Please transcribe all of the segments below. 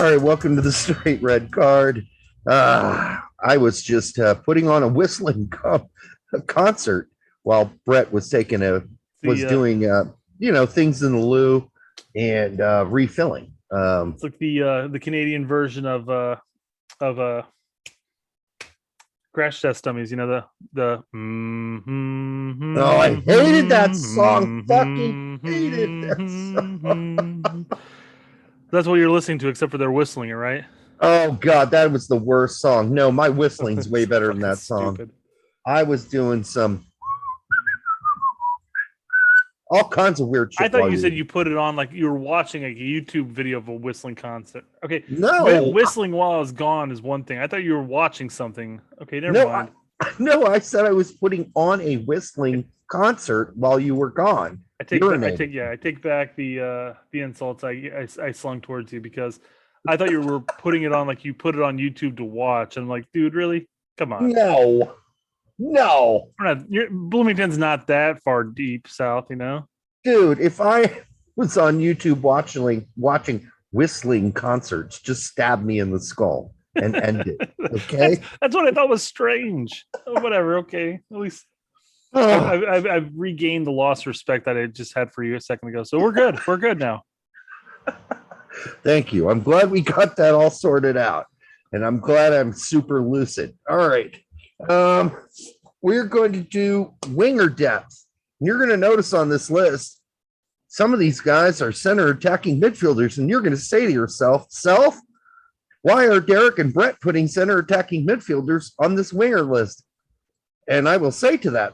All right, welcome to the Straight Red Card. I was just putting on a a concert while Brett was doing things in the loo and refilling. It's like the Canadian version of crash test dummies. You know the. Oh, I hated that song. Fucking hated that song. That's what you're listening to, except for their whistling it, right? Oh God, that was the worst song. No, my whistling's way better than that song. Stupid. I was doing all kinds of weird shit. I thought you said you put it on like you were watching a YouTube video of a whistling concert. Okay, no, whistling while I was gone is one thing. I thought you were watching something. Okay, never mind. I said I was putting on a whistling concert while you were gone. I take back the insults I slung towards you because I thought you were putting it on like you put it on YouTube to watch. I'm like, dude, really? Come on. No. Bloomington's not that far deep south, you know? Dude, if I was on YouTube watching whistling concerts, just stab me in the skull and end it. Okay. That's what I thought was strange. Oh, whatever. Okay. At least I've regained the lost respect that I just had for you a second ago. So we're good. We're good now. Thank you. I'm glad we got that all sorted out. And I'm glad I'm super lucid. All right. We're going to do winger depth. You're going to notice on this list, some of these guys are center attacking midfielders, and you're going to say to yourself, why are Derek and Brett putting center attacking midfielders on this winger list? And I will say to that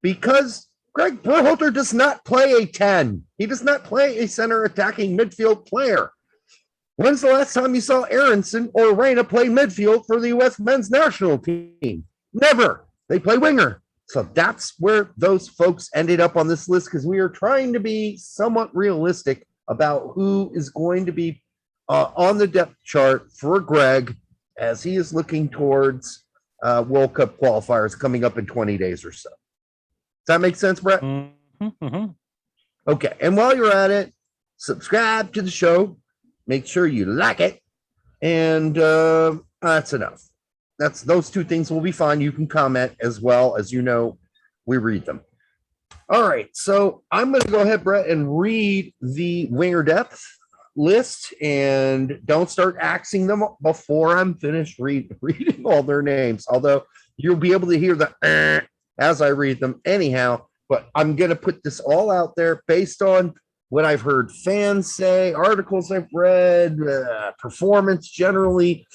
because Greg Berhalter does not play a 10. He does not play a center attacking midfield player. When's the last time you saw Aronson or Reyna play midfield for the U.S. men's national team? Never. They play winger. So that's where those folks ended up on this list because we are trying to be somewhat realistic about who is going to be on the depth chart for Greg as he is looking towards World Cup qualifiers coming up in 20 days or so. Does that make sense, Brett? Mm-hmm. Okay. And while you're at it, subscribe to the show. Make sure you like it. And that's enough. Those two things will be fine. You can comment as well. As you know, we read them. All right. So I'm going to go ahead, Brett, and read the winger depth list, and don't start axing them before I'm finished reading all their names. Although you'll be able to hear the as I read them anyhow. But I'm going to put this all out there based on what I've heard fans say, articles I've read, performance generally.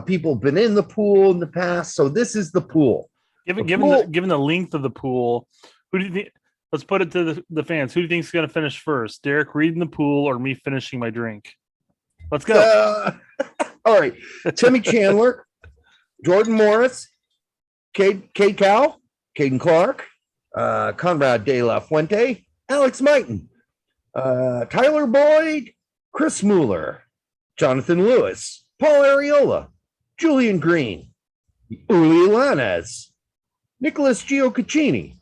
People have been in the pool in the past. So this is the pool. Given the length of the pool, who do you think? Let's put it to the fans. Who do you think is going to finish first? Derek reading the pool or me finishing my drink? Let's go. All right. Timmy Chandler, Jordan Morris, Cade Cowell, Caden Clark, Conrad De La Fuente, Alex Mighton, Tyler Boyd, Chris Mueller, Jonathan Lewis, Paul Areola, Julian Green, Uli Lanez, Nicholas Giocaccini,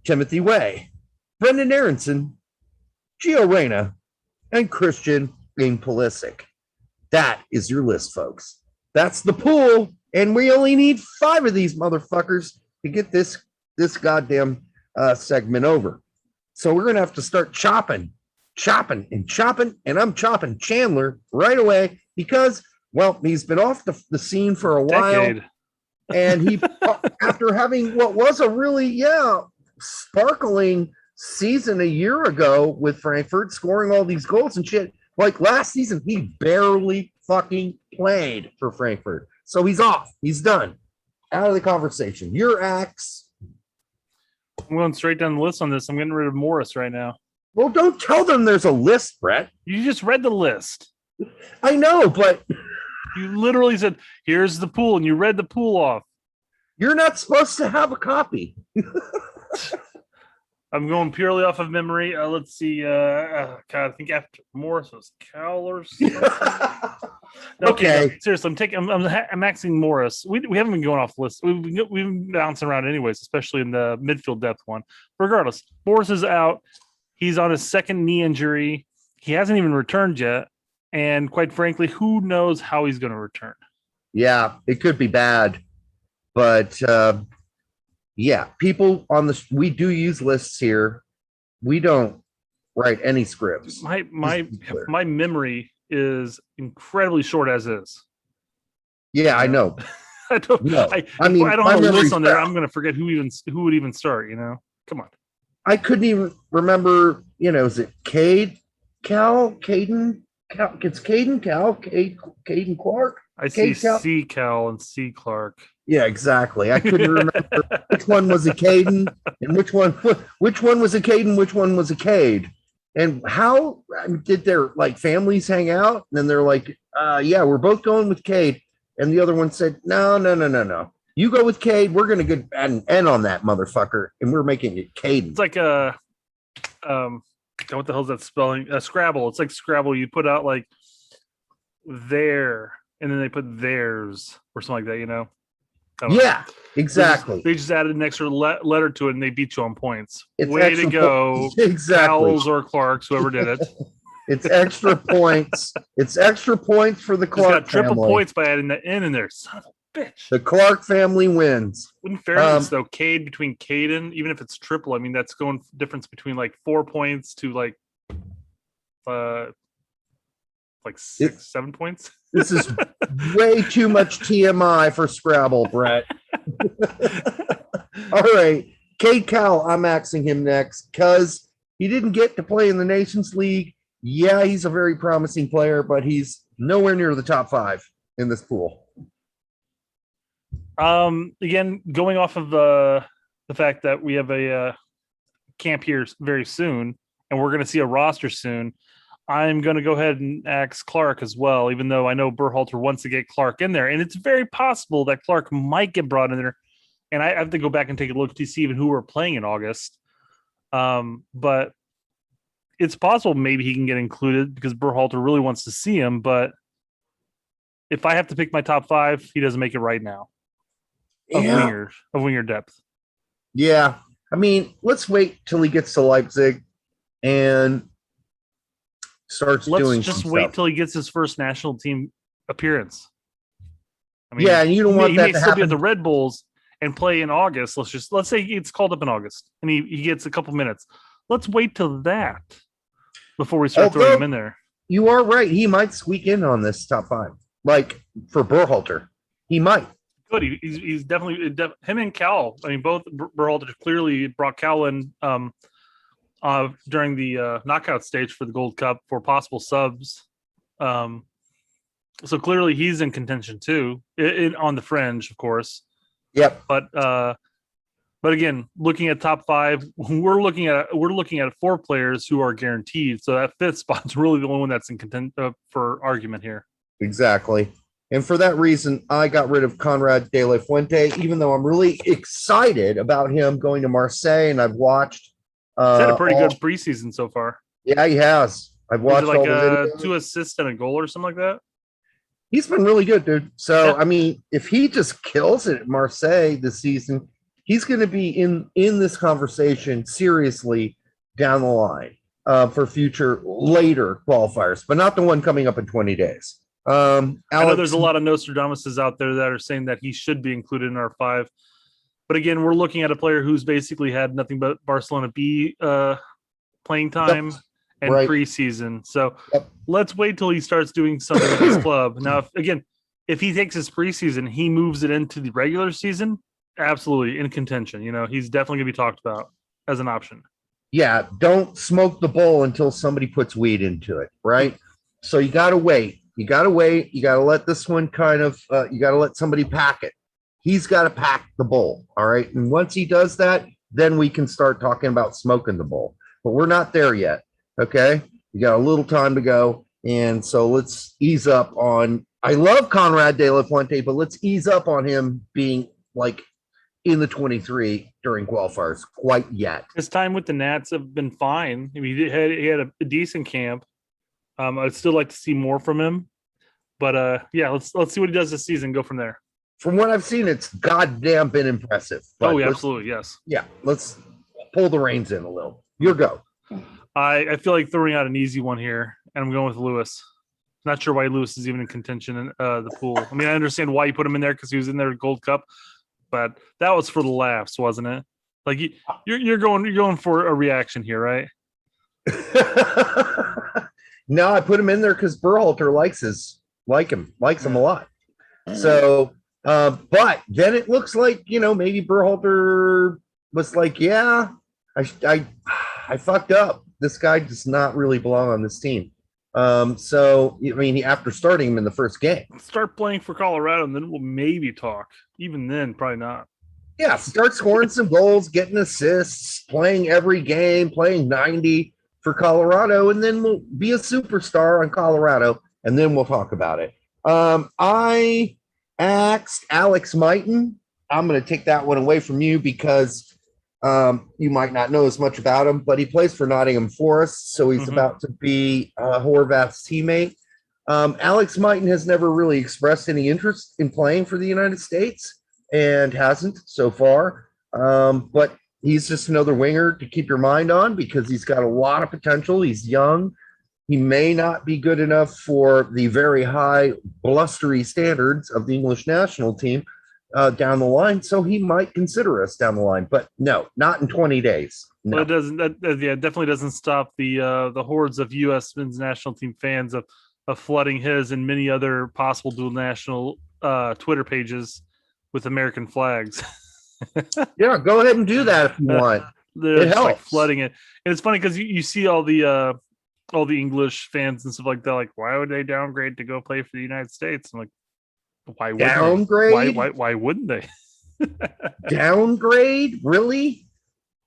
Timothy Way, Brendan Aronson, Gio Reyna, and Christian Pulisic. That is your list, folks. That's the pool, and we only need 5 of these motherfuckers to get this goddamn segment over. So we're going to have to start chopping, and I'm chopping Chandler right away because, well, he's been off the scene for a while. And he, after having what was a really, sparkling season a year ago with Frankfurt, scoring all these goals and shit, like last season, he barely fucking played for Frankfurt. So he's off. He's done. Out of the conversation. Your axe. I'm going straight down the list on this. I'm getting rid of Morris right now. Well, don't tell them there's a list, Brett. You just read the list. I know, but you literally said, here's the pool, and you read the pool off. You're not supposed to have a copy. I'm going purely off of memory. Let's see. God, I think after Morris was Cowell or something. Okay. No, seriously, I'm maxing Morris. We haven't been going off the list. We've been bouncing around anyways, especially in the midfield depth one. Regardless, Morris is out. He's on his second knee injury. He hasn't even returned yet. And quite frankly, who knows how he's going to return? Yeah, it could be bad, but yeah, people on the we do use lists here. We don't write any scripts. My memory is incredibly short as is. Yeah, I know. I don't. No, I mean, I don't have a list on there. crap. I'm going to forget who would even start. Come on. I couldn't even remember. Is it Cade, Cal, Caden, Cal? It's Caden, Cal, Caden Clark. I see Cal? C. Cal and C. Clark. Yeah, exactly. I couldn't remember which one was a Caden and which one was a Caden, which one was a Cade. And how did their families hang out? And then they're like, yeah, we're both going with Cade. And the other one said, no. You go with Cade. We're going to get an N on that motherfucker. And we're making it Caden. It's like what the hell is that spelling? Scrabble. It's like Scrabble. You put out there, and then they put theirs or something like that, Yeah, exactly. They just added an extra letter to it, and they beat you on points. It's way to go, exactly. Cowles or Clarks, whoever did it. It's extra points. It's extra points for the Clark got triple family. Points by adding the N in there. Son of a bitch. The Clark family wins. In fairness, though, Cade between Caden, even if it's triple, I mean that's going difference between 4 points to 7 points. This is way too much TMI for Scrabble, Brett. All right. Cade Cowell, I'm axing him next because he didn't get to play in the Nations League. Yeah, he's a very promising player, but he's nowhere near the top 5 in this pool. Again, going off of the fact that we have a camp here very soon, and we're going to see a roster soon, I'm going to go ahead and ask Clark as well, even though I know Berhalter wants to get Clark in there. And it's very possible that Clark might get brought in there. And I have to go back and take a look to see even who we're playing in August. But it's possible maybe he can get included because Berhalter really wants to see him. But if I have to pick my top 5, he doesn't make it right now of winger depth. Yeah. I mean, let's wait till he gets to Leipzig and starts doing just wait till he gets his first national team appearance. I mean, yeah, and you don't want that to still be at the Red Bulls and play in August. Let's say he gets called up in August and he gets a couple minutes. Let's wait till that before we start throwing him in there. You are right. He might squeak in on this top 5. For Berhalter, he might. Good. He's definitely him and Cal. I mean, both Berhalter clearly brought Cal in during the knockout stage for the Gold Cup for possible subs. So clearly he's in contention too, on the fringe, of course. Yep. But again, looking at top 5, we're looking at 4 players who are guaranteed. So that 5th spot's really the only one that's in contention for argument here. Exactly. And for that reason, I got rid of Conrad de la Fuente, even though I'm really excited about him going to Marseille, and I've watched. He's had a pretty good preseason so far. Yeah, he has. I've watched all the 2 assists and a goal or something like that. He's been really good, dude. So, I mean, if he just kills it at Marseille this season, he's going to be in this conversation seriously down the line for future later qualifiers, but not the one coming up in 20 days. I know there's a lot of Nostradamuses out there that are saying that he should be included in our 5. But again, we're looking at a player who's basically had nothing but Barcelona B playing time and preseason. So let's wait till he starts doing something with his club. Now, if he takes his preseason, he moves it into the regular season, absolutely in contention. He's definitely going to be talked about as an option. Yeah, don't smoke the bowl until somebody puts weed into it, right? So you got to wait. You got to let this one you got to let somebody pack it. He's got to pack the bowl. All right. And once he does that, then we can start talking about smoking the bowl. But we're not there yet. Okay. You got a little time to go. And so let's ease up on, I love Conrad de la Fuente, but let's ease up on him being in the 23 during qualifiers quite yet. His time with the Nats have been fine. I mean, he had a decent camp. I'd still like to see more from him, but let's see what he does this season. Go from there. From what I've seen, it's goddamn been impressive. Oh, yeah, absolutely, yes. Yeah, let's pull the reins in a little. Your go. I feel like throwing out an easy one here, and I'm going with Lewis. Not sure why Lewis is even in contention in the pool. I mean, I understand why you put him in there because he was in there at Gold Cup, but that was for the laughs, wasn't it? Like you're going for a reaction here, right? No, I put him in there because Berhalter likes him a lot. So, but then it looks like, maybe Berhalter was like, yeah, I fucked up. This guy does not really belong on this team. So I mean, after starting him in the first game, start playing for Colorado, and then we'll maybe talk. Even then, probably not. Yeah, start scoring some goals, getting assists, playing every game, playing 90 for Colorado, and then we'll be a superstar on Colorado, and then we'll talk about it. I asked Alex Mighton. I'm going to take that one away from you because you might not know as much about him, but he plays for Nottingham Forest, so he's about to be Horvath's teammate. Alex Mighton has never really expressed any interest in playing for the United States and hasn't so far, but he's just another winger to keep your mind on because he's got a lot of potential. He's young. He may not be good enough for the very high, blustery standards of the English national team down the line, so he might consider us down the line. But no, not in 20 days. No. Well, it doesn't. Definitely doesn't stop the hordes of U.S. men's national team fans of flooding his and many other possible dual national Twitter pages with American flags. Yeah, go ahead and do that if you want. It helps. Like flooding it, and it's funny because you see all the English fans and stuff like that. Like, why would they downgrade to go play for the United States? I'm like, why would downgrade? Why wouldn't they? Downgrade? Really?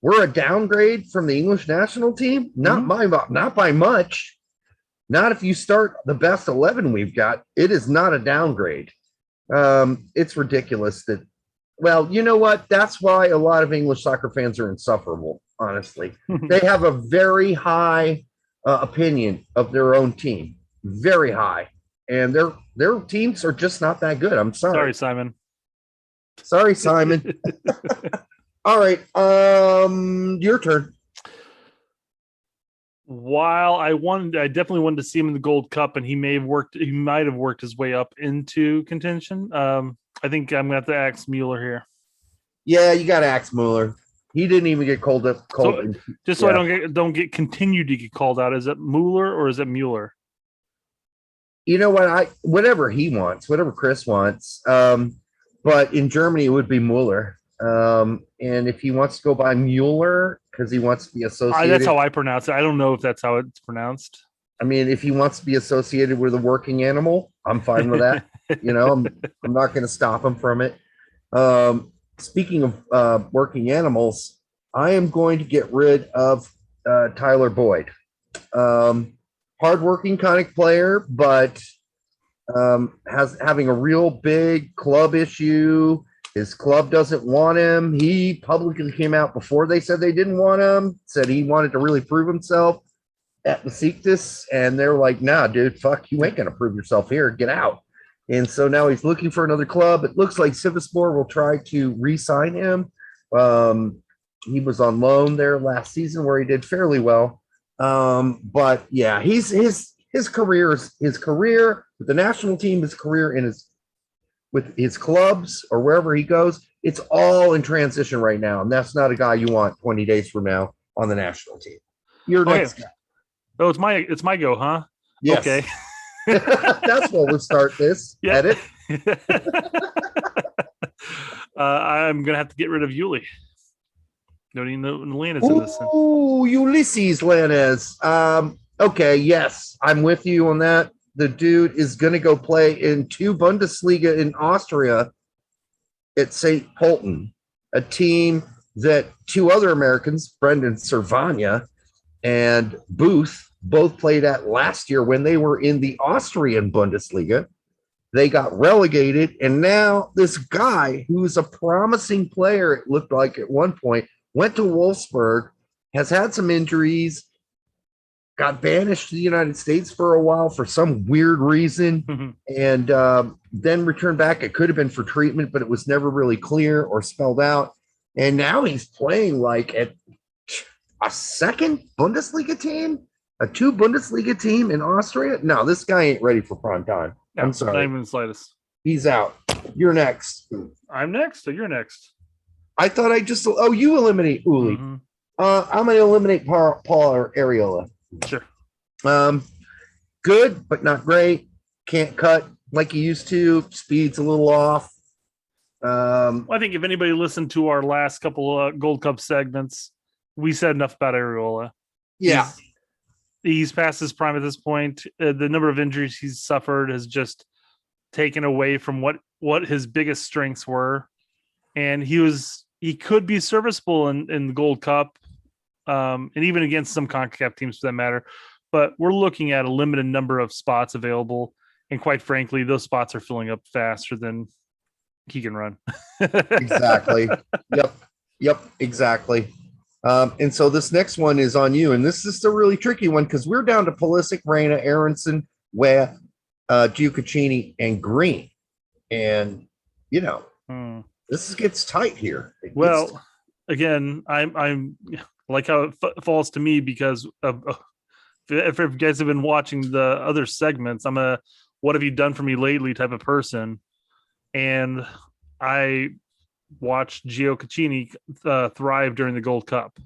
We're a downgrade from the English national team? Not by much. Not if you start the best 11 we've got. It is not a downgrade. It's ridiculous that. Well, you know what? That's why a lot of English soccer fans are insufferable. Honestly, they have a very high opinion of their own team, very high, and their teams are just not that good. I'm sorry. Sorry, Simon. All right, your turn. While I definitely wanted to see him in the Gold Cup, and he might have worked his way up into contention. I think I'm gonna have to ask Mueller here. Yeah, you got to ask Mueller. He didn't even get called up. So I don't get continued to get called out. Is it Mueller or is it Mueller? You know what? Whatever he wants, whatever Chris wants. But in Germany, it would be Mueller. And if he wants to go by Mueller because he wants to be associated, that's how I pronounce it. I don't know if that's how it's pronounced. I mean, if he wants to be associated with a working animal, I'm fine with that. I'm not going to stop him from it. Speaking of working animals, I am going to get rid of Tyler Boyd. Hardworking kind of player, but having a real big club issue. His club doesn't want him. He publicly came out before they said they didn't want him, said he wanted to really prove himself at Besiktas, and they're like, nah, dude, fuck, you ain't going to prove yourself here. Get out. And so now he's looking for another club. It looks like Sivasspor will try to re-sign him. He was on loan there last season where he did fairly well. But yeah, his career with the national team, his career with his clubs or wherever he goes, it's all in transition right now. And that's not a guy you want 20 days from now on the national team. You're next guy. Oh, it's my go, huh? Yes. Okay. That's what we'll start this edit. I'm gonna have to get rid of Yuli. Don't even know Lanez in this. Oh, Ulysses Lanez. Okay, yes, I'm with you on that. The dude is gonna go play in 2 Bundesliga in Austria at St. Pölten, a team that 2 other Americans, Brendan Servania and Booth, both played at last year when they were in the Austrian Bundesliga. They got relegated, and now this guy who's a promising player, it looked like at one point, went to Wolfsburg, has had some injuries, got banished to the United States for a while for some weird reason, and then returned back. It could have been for treatment, but it was never really clear or spelled out. And now he's playing like at a second Bundesliga team. A two Bundesliga team in Austria? No, this guy ain't ready for prime time. No, I'm not sorry. even the slightest. He's out. You're next. I'm next, so you're next. I thought I just. Oh, you eliminate Uli. Mhm. I'm going to eliminate Paul or Areola. Sure. Good, but not great. Can't cut like he used to. Speed's a little off. Well, I think if anybody listened to our last couple of Gold Cup segments, we said enough about Areola. Yeah. He's past his prime at this point. The number of injuries he's suffered has just taken away from what his biggest strengths were, and he could be serviceable in the Gold Cup, and even against some CONCACAF teams for that matter. But we're looking at a limited number of spots available, and quite frankly, those spots are filling up faster than he can run. Exactly. Yep. Exactly. And so this next one is on you, and this is a really tricky one because we're down to Pulisic, Reina, Aronson, Wea, Giucchini, and Green, and this gets tight here. Well, again, I'm like how it falls to me because if you guys have been watching the other segments, I'm a "what have you done for me lately" type of person, and I watched Giucchini thrive during the Gold Cup.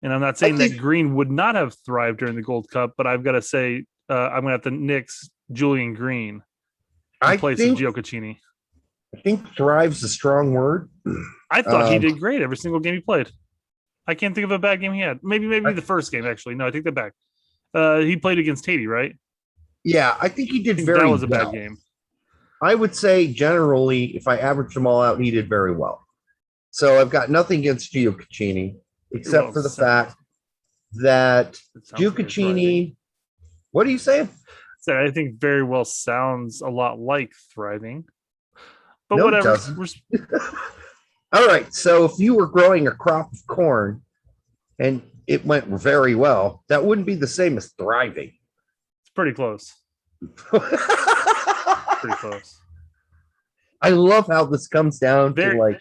And I'm not saying that Green would not have thrived during the Gold Cup, but I've got to say I'm going to have to nix Julian Green in place of Giucchini. I think thrive's a strong word. I thought he did great every single game he played. I can't think of a bad game he had. Maybe the first game, actually. No, I take that back. He played against Haiti, right? Yeah, I think he did very well. That was a bad game. I would say generally, if I average them all out, he did very well. So I've got nothing against Giucchini, except for the fact that Giucchini, what are you saying? So I think very well sounds a lot like thriving. But no, whatever. It doesn't. All right. So if you were growing a crop of corn and it went very well, that wouldn't be the same as thriving. It's pretty close. Pretty close. I love how this comes down to like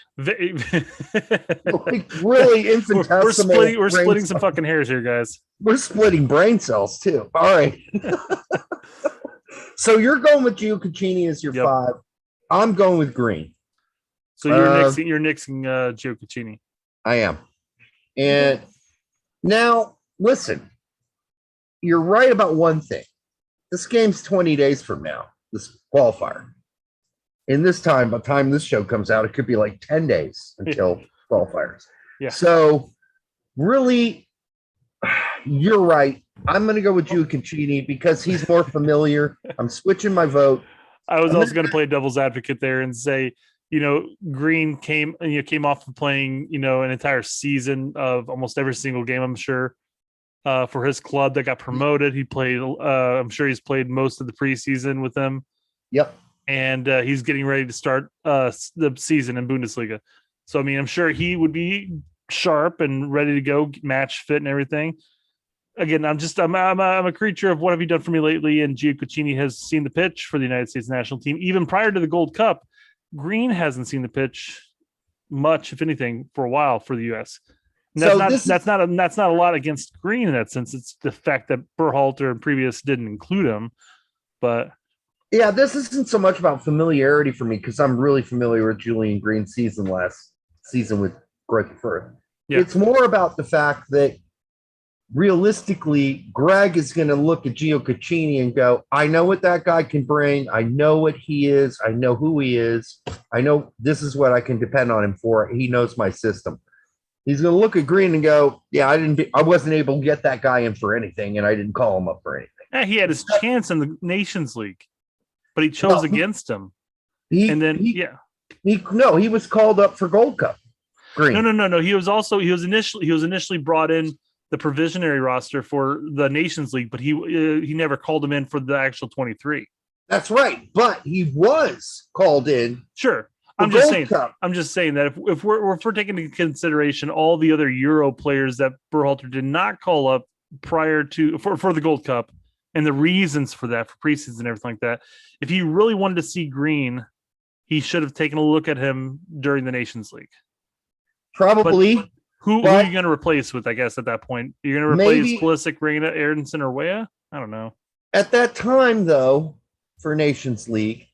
really infinitesimal. We're splitting some fucking hairs here, guys. We're splitting brain cells too. All right. So you're going with Giucchini as your 5. I'm going with Green. So you're nixing Giucchini. I am. And now listen, you're right about one thing. This game's 20 days from now, this qualifier. And this time, by the time this show comes out, it could be like 10 days until qualifiers. Yeah. So really, you're right. I'm going to go with Giucchini because he's more familiar. I'm switching my vote. I was also going to play devil's advocate there and say, Green came off of playing, an entire season of almost every single game, I'm sure, for his club that got promoted. He played, I'm sure he's played most of the preseason with them. Yep. And he's getting ready to start the season in Bundesliga. So, I mean, I'm sure he would be sharp and ready to go, match fit and everything. Again, I'm a creature of what have you done for me lately? And Giucchini has seen the pitch for the United States national team. Even prior to the Gold Cup, Green hasn't seen the pitch much, if anything, for a while for the U.S. That's not a lot against Green in that sense. It's the fact that Berhalter and previous didn't include him. But yeah, this isn't so much about familiarity for me because I'm really familiar with Julian Green's last season with Greuther Fürth. Yeah. It's more about the fact that realistically, Greg is going to look at Giucchini and go, I know what that guy can bring. I know what he is. I know who he is. I know this is what I can depend on him for. He knows my system. He's going to look at Green and go, yeah, I wasn't able to get that guy in for anything, and I didn't call him up for anything. Yeah, he had his chance in the Nations League, but he chose against him. He was called up for Gold Cup. Green. No. He was initially brought in the provisionary roster for the Nations League, but he never called him in for the actual 23. That's right, but he was called in. Sure, I'm just saying that if we're taking into consideration all the other Euro players that Berhalter did not call up prior to for the Gold Cup and the reasons for that for preseason and everything like that, if he really wanted to see Green, he should have taken a look at him during the Nations League. Probably. Who But are you going to replace with? I guess at that point, you're going to replace maybe Pulisic, Reina, Aronson, or Weah. I don't know. at that time, though, for Nations League,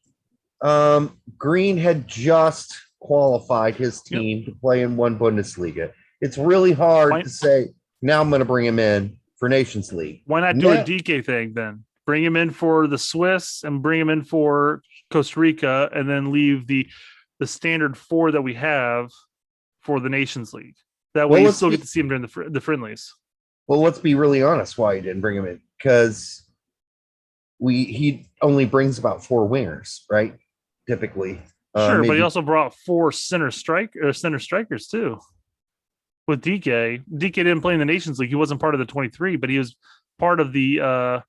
Green had just qualified his team to play in one Bundesliga. It's really hard to say, now I'm going to bring him in for Nations League. Why not do a DK thing then? Bring him in for the Swiss and bring him in for Costa Rica, and then leave the standard 4 that we have for the Nations League. That way you still get to see him during the friendlies. Well, let's be really honest why you didn't bring him in, because he only brings about 4 wingers, right? Typically. Sure, but he also brought 4 center strikers too. With DK didn't play in the Nations League. He wasn't part of the 23, but he was part of the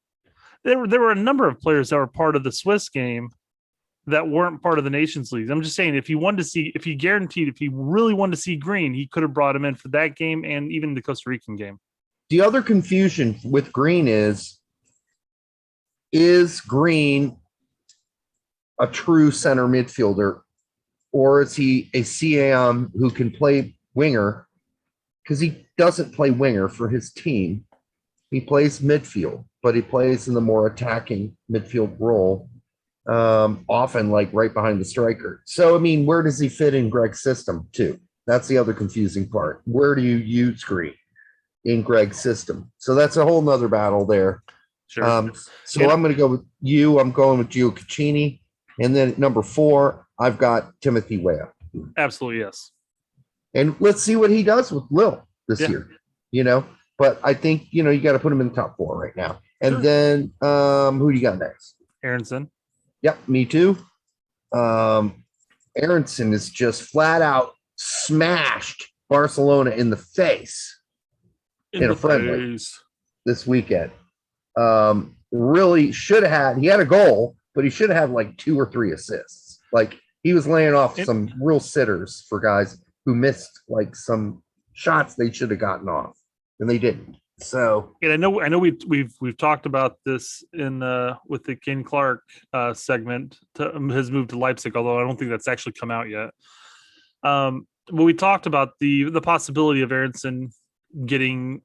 there were a number of players that were part of the Swiss game that weren't part of the Nations League. I'm just saying, if he really wanted to see Green, he could have brought him in for that game and even the Costa Rican game. The other confusion with Green is Green a true center midfielder, or is he a CAM who can play winger? Because he doesn't play winger for his team. He plays midfield, but he plays in the more attacking midfield role, often like right behind the striker. So, I mean, where does he fit in Greg's system too? That's the other confusing part. Where do you use Green in Greg's system? So that's a whole nother battle there. Sure. I'm going to go with you. I'm going with Gio Caccini. And then at number 4, I've got Timothy Weah. Absolutely, yes. And let's see what he does with Lille this year, But I think, you got to put him in the top 4 right now. And then who do you got next? Aronson. Yep, me too. Aronson is just flat out smashed Barcelona in the face in a friendly this weekend. Really should have he had a goal, but he should have had like 2 or 3 assists. Like, he was laying off some real sitters for guys who missed like some shots they should have gotten off, and they didn't. So, and I know we've talked about this in with the Ken Clark segment. Has moved to Leipzig, although I don't think that's actually come out yet. But we talked about the possibility of Aronson getting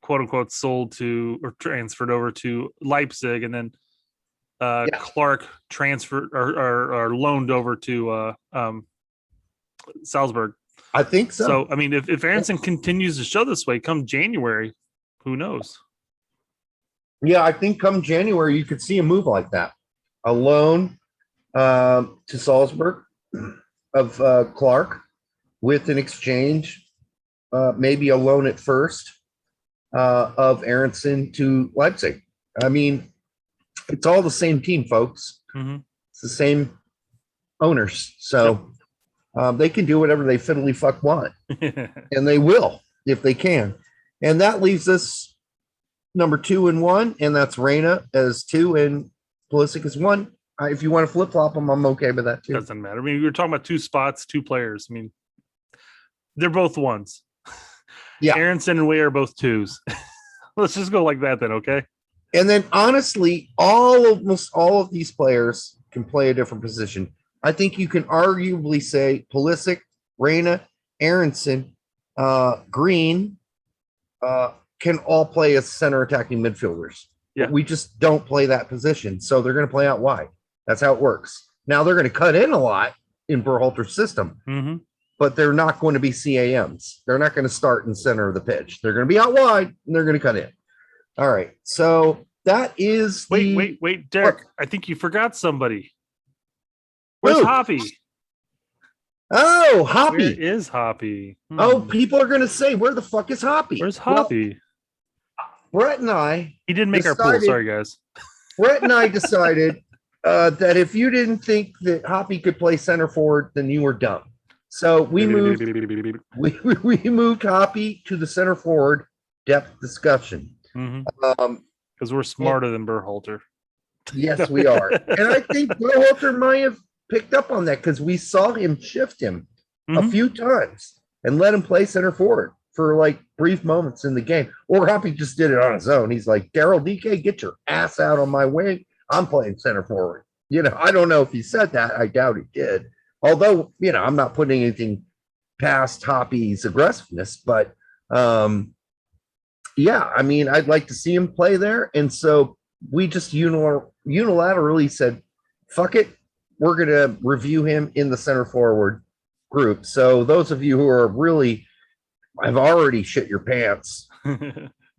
quote unquote sold to or transferred over to Leipzig, and then Clark transferred or loaned over to Salzburg. I think so. So, I mean, if Aronson continues to show this way come January, who knows? Yeah, I think come January, you could see a move like that. A loan to Salzburg of Clark with an exchange, maybe a loan at first of Aronson to Leipzig. I mean, it's all the same team, folks. Mm-hmm. It's the same owners. So they can do whatever they fiddly fuck want. And they will if they can. And that leaves us number 2 and 1, and that's Reina as 2 and Pulisic as 1. If you want to flip-flop them, I'm okay with that too. Doesn't matter. I mean, we were talking about 2 spots, 2 players. I mean, they're both 1s. Yeah. Aronson and Weah are both 2s. Let's just go like that then, okay? And then, honestly, almost all of these players can play a different position. I think you can arguably say Pulisic, Reina, Aronson, Green can all play as center attacking midfielders. Yeah. But we just don't play that position. So they're going to play out wide. That's how it works. Now they're going to cut in a lot in Berhalter's system, but they're not going to be CAMs. They're not going to start in center of the pitch. They're going to be out wide and they're going to cut in. All right. So that is wait, Derek. I think you forgot somebody. Where's Hoppy? Oh, Hoppy. Where is Hoppy? Oh, people are going to say, where the fuck is Hoppy? Where's Hoppy? Well, Brett and I... He didn't make our pool. Sorry, guys. Brett and I decided that if you didn't think that Hoppy could play center forward, then you were dumb. So we moved Hoppy to the center forward depth discussion. Because we're smarter than Berhalter. Yes, we are. And I think Berhalter might have picked up on that because we saw him shift him a few times and let him play center forward for like brief moments in the game. Or Hoppy just did it on his own. He's like, Daryl DK, get your ass out on my wing. I'm playing center forward. I don't know if he said that. I doubt he did. Although, I'm not putting anything past Hoppy's aggressiveness, but yeah, I mean, I'd like to see him play there. And so we just unilaterally said, fuck it. We're going to review him in the center forward group. So those of you who are really, I've already shit your pants.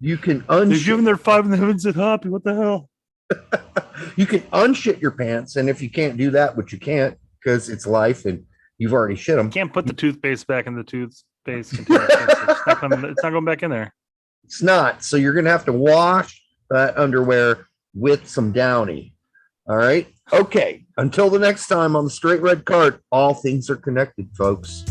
You can They've given their 5 and they haven't said Hoppy. What the hell? You can unshit your pants. And if you can't do that, which you can't because it's life and you've already shit them. Can't put the toothpaste back in the toothpaste container. It's not going back in there. It's not. So you're going to have to wash that underwear with some Downy. All right. Okay. Until the next time on the Straight Red Card, all things are connected, folks.